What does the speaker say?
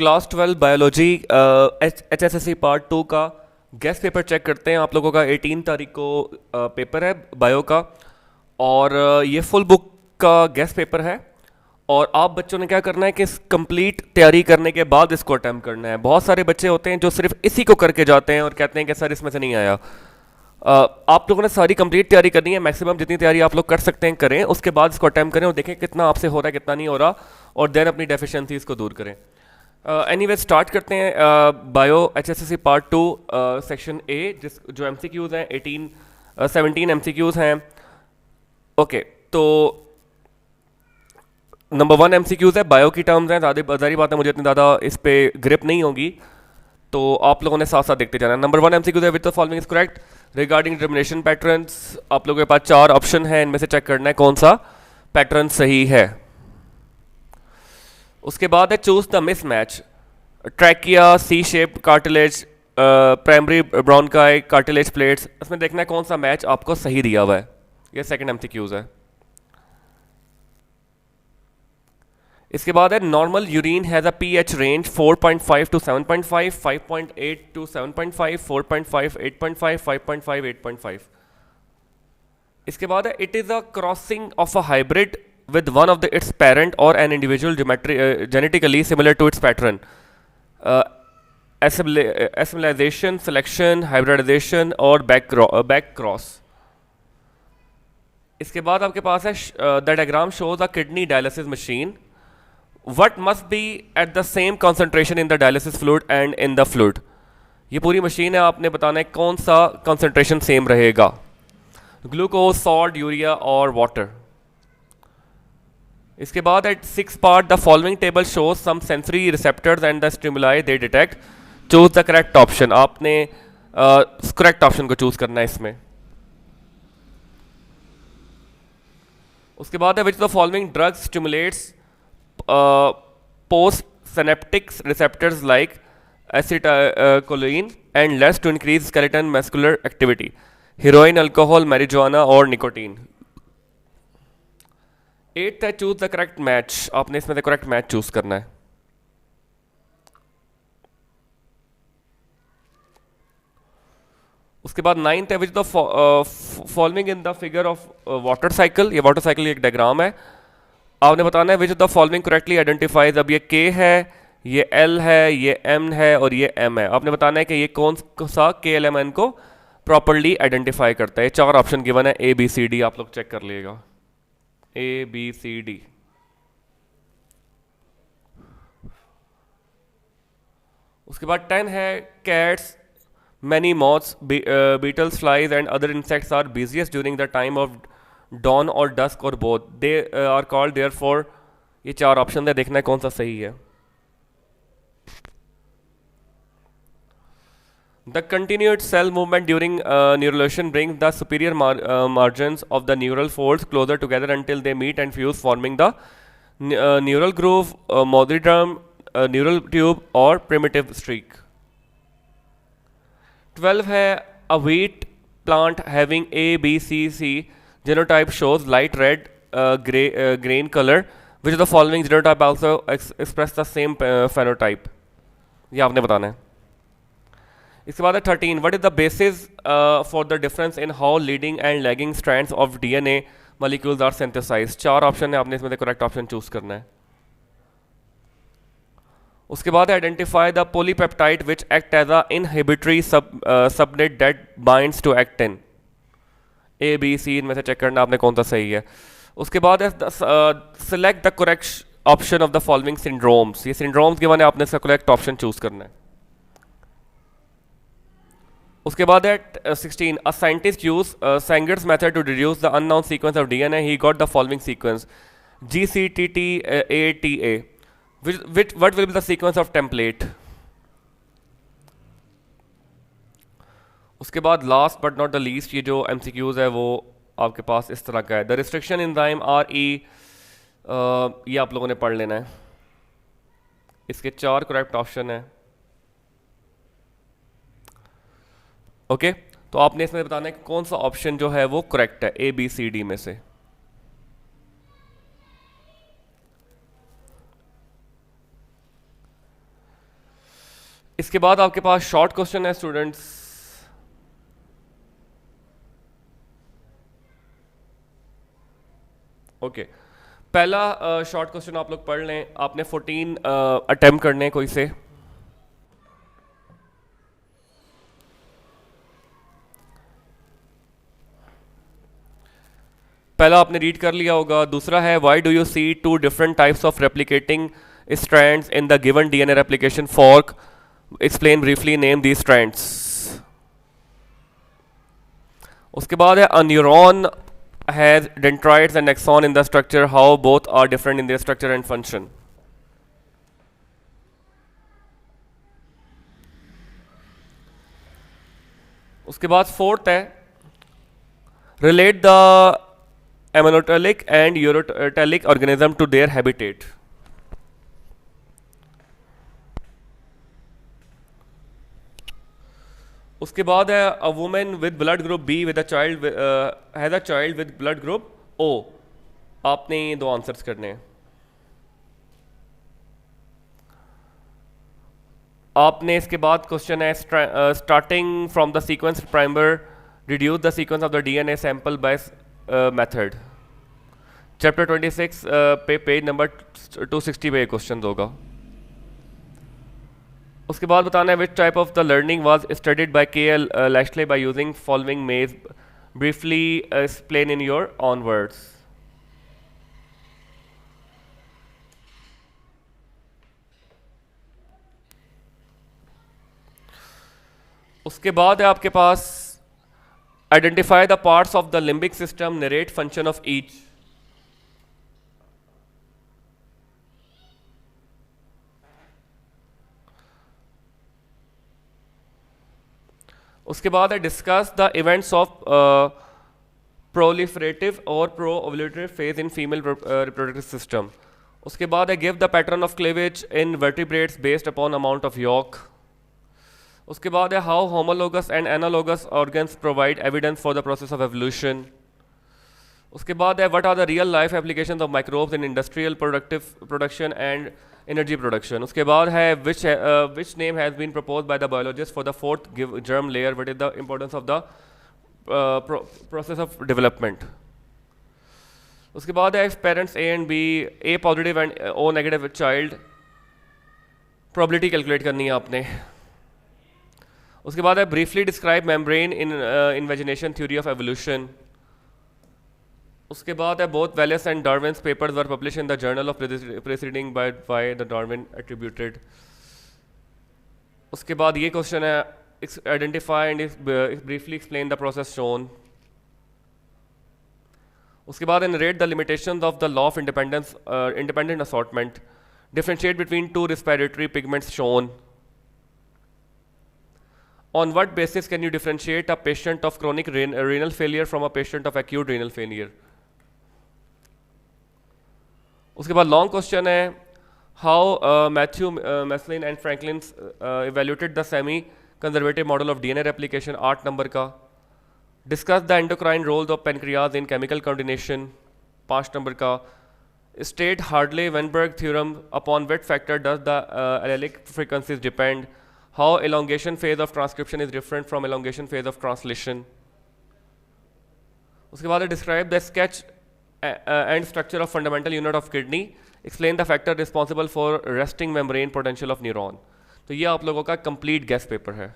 Class 12 biology H S S C part 2 का guest paper check करते हैं। आप लोगों का 18 तारीख को पेपर है बायो का। और ये फुल बुक का गेस्ट पेपर है। और आप बच्चों ने क्या करना है कि कंप्लीट तैयारी करने के बाद इसको अटैम्प्ट करना है। बहुत सारे बच्चे होते हैं जो सिर्फ इसी को करके जाते हैं और कहते हैं कि सर इसमें से नहीं आया। आप लोगों ने सारी कंप्लीट तैयारी करनी है। मैक्सिमम जितनी तैयारी आप लोग कर सकते हैं करें, उसके बाद इसको अटैम्प्ट करें और देखें कितना आपसे हो रहा है कितना नहीं हो रहा, और देन अपनी डेफिशिएंसीज को दूर करें। एनीवे स्टार्ट करते हैं bio H S S C part 2 section A, जिस जो एम सी क्यूज़ हैं 17 एम सी क्यूज़ हैं। ओके, तो नंबर 1 एम सी क्यूज़ है, बायो की टर्म्स हैं। ज़्यादा ज़ाहिर बात है मुझे इतनी ज़्यादा इस पर ग्रिप नहीं होगी, तो आप लोगों ने साथ साथ देखते जाना। नंबर 1 एम सी क्यूज़ है, with the following is correct regarding determination patterns. आप लोगों के पास 4 ऑप्शन है, इनमें से चेक करना है कौन सा पैटर्न सही है। उसके बाद है choose the mismatch. Trachea, C shape cartilage, primary bronchi, cartilage plates, इसमें देखना है कौन सा मैच आपको सही दिया हुआ है। ये सेकंड एमसीक्यूज है। इसके बाद है normal urine has a pH range 4.5 to 7.5, 5.8 to 7.5, 4.5 8.5, 5.5 8.5। इसके बाद है it is a crossing of a hybrid with one of its parent or an individual genetically similar to its pattern. uh, Assimilation, selection, hybridization और back cross। इसके बाद आपके पास है the diagram shows a kidney dialysis machine. What must be at the same concentration in the dialysis fluid and in the fluid. ये पूरी machine है, आपने बताना है कौन सा कॉन्सेंट्रेशन सेम रहेगा, ग्लूकोज, सॉल्ट, यूरिया और वाटर। इसके बाद at 6 part the following table shows some sensory receptors and the stimuli they detect. Choose the correct option. आपने करेक्ट ऑप्शन को चूज करना है इसमें। उसके बाद है which the following drug stimulates post synaptic receptors like acetylcholine and leads to increase skeleton muscular activity. Heroin, alcohol, marijuana और nicotine. 8th है चूज द करेक्ट मैच। आपने इसमें से करेक्ट मैच चूज करना है। उसके बाद 9th है which the following in the figure of water cycle. ये वाटर साइकिल एक डायग्राम है, आपने बताना है which the following correctly identifies. अब ये के है, ये एल है, ये एम है और ये एम है। आपने बताना है कि ये कौन सा के एल एम एन को प्रॉपरली आइडेंटिफाई करता है। 4 ऑप्शन गिवन है, ए बी सी डी, आप लोग चेक कर लीजिएगा, ए बी सी डी। उसके बाद 10 है cats, many moths, beetles, flies and other insects are busiest during the time of dawn और डस्क और both, they are called therefore. ये 4 ऑप्शन है, देखना है कौन सा सही है। The continued cell movement during neurulation brings the superior margins of the neural folds closer together until they meet and fuse, forming the neural groove, mesoderm, neural tube और primitive streak। 12 है a wheat plant having A B C C genotype shows light red grain color, which of the following genotype also express the same phenotype। ये आपने बताना है। इसके बाद है 13 what is the basis for the difference in how leading and lagging strands of DNA molecules are synthesised. 4 option है, आपने इसमें से करेक्ट ऑप्शन चूज करना है। उसके बाद identify the polypeptide which act as a inhibitory subnet that binds to actin. A B C इनमें से चेक करना आपने कौन सा सही है। उसके बाद है select the correct option of the following syndromes. ये सिंड्रोम्स के माने आपने इसका करेक्ट ऑप्शन चूज करना है। उसके बाद है 16 a scientist use Sanger's method to deduce the unknown sequence of DNA, he got the following sequence GCTTATA। What will be the sequence of template. उसके बाद last but not the least, ये जो MCQs है वो आपके पास इस तरह का है। द रिस्ट्रिक्शन एंजाइम RE, ये आप लोगों ने पढ़ लेना है। इसके 4 करेक्ट ऑप्शन है। ओके, तो आपने इसमें बताना है कि कौन सा ऑप्शन जो है वो करेक्ट है ए बी सी डी में से। इसके बाद आपके पास शॉर्ट क्वेश्चन है स्टूडेंट्स। ओके, पहला शॉर्ट क्वेश्चन आप लोग पढ़ लें। आपने 14 अटेम्प्ट करने हैं कोई से। पहला आपने रीड कर लिया होगा। दूसरा है why do you see two different types of replicating strands in the given DNA replication fork, explain briefly, name the strands. उसके बाद है a neuron has dendrites and axon in the structure, how both are different in their structure and function. उसके बाद fourth है relate the ammonotelic and ureotelic organism to their habitat. उसके बाद है a women with blood group B with a child has a child with blood group O. आपने ये दो answers करने हैं। आपने इसके बाद क्वेश्चन है starting from the sequence primer reduce the sequence of the DNA sample by method. Chapter 26 पे पेज नंबर 260 पे क्वेश्चन होगा। उसके बाद बताना है which type of the learning was studied by K L. Lashley by using following maze, briefly explain in your own words. उसके बाद है आपके पास identify the parts of the limbic system, narrate function of each. उसके बाद है discuss the events of proliferative और pro ovulatory phase in female reproductive system. उसके बाद है give the pattern of cleavage in vertebrates based upon amount of York. उसके बाद है how homologous and analogous organs provide evidence for the process of evolution. उसके बाद है what are the real life applications of microbes in industrial production and energy production. उसके बाद है which name has been propose by the biologist for the fourth germ layer, what is the importance of the process of development. उसके बाद है parents A and B, A positive and O negative child, probability calculate करनी है आपने। उसके बाद है briefly describe membrane in invagination theory of evolution. उसके बाद है both Wallace and Darwin's papers were publish in the journal of preceding by the Darwin attributed. उसके बाद ये क्वेश्चन है identify and briefly explain the process shown. उसके बाद narrate the limitations of the law of independent assortment, differentiate between two respiratory pigments shown. On what basis can you differentiate a patient of chronic renal failure from a patient of acute renal failure? उसके बाद long question है how Matthew Meselson and Franklin evaluated the semi conservative model of DNA replication, 8 number का। Discuss the endocrine roles of pancreas in chemical coordination, 5 number का। State Hardy Weinberg theorem upon which factor does the allelic frequencies depend, how elongation phase of transcription is different from elongation phase of translation। उसके बाद describe the sketch and structure of fundamental unit of kidney, explain the factor responsible for resting membrane potential of neuron। तो ये आप लोगों का complete guest paper है।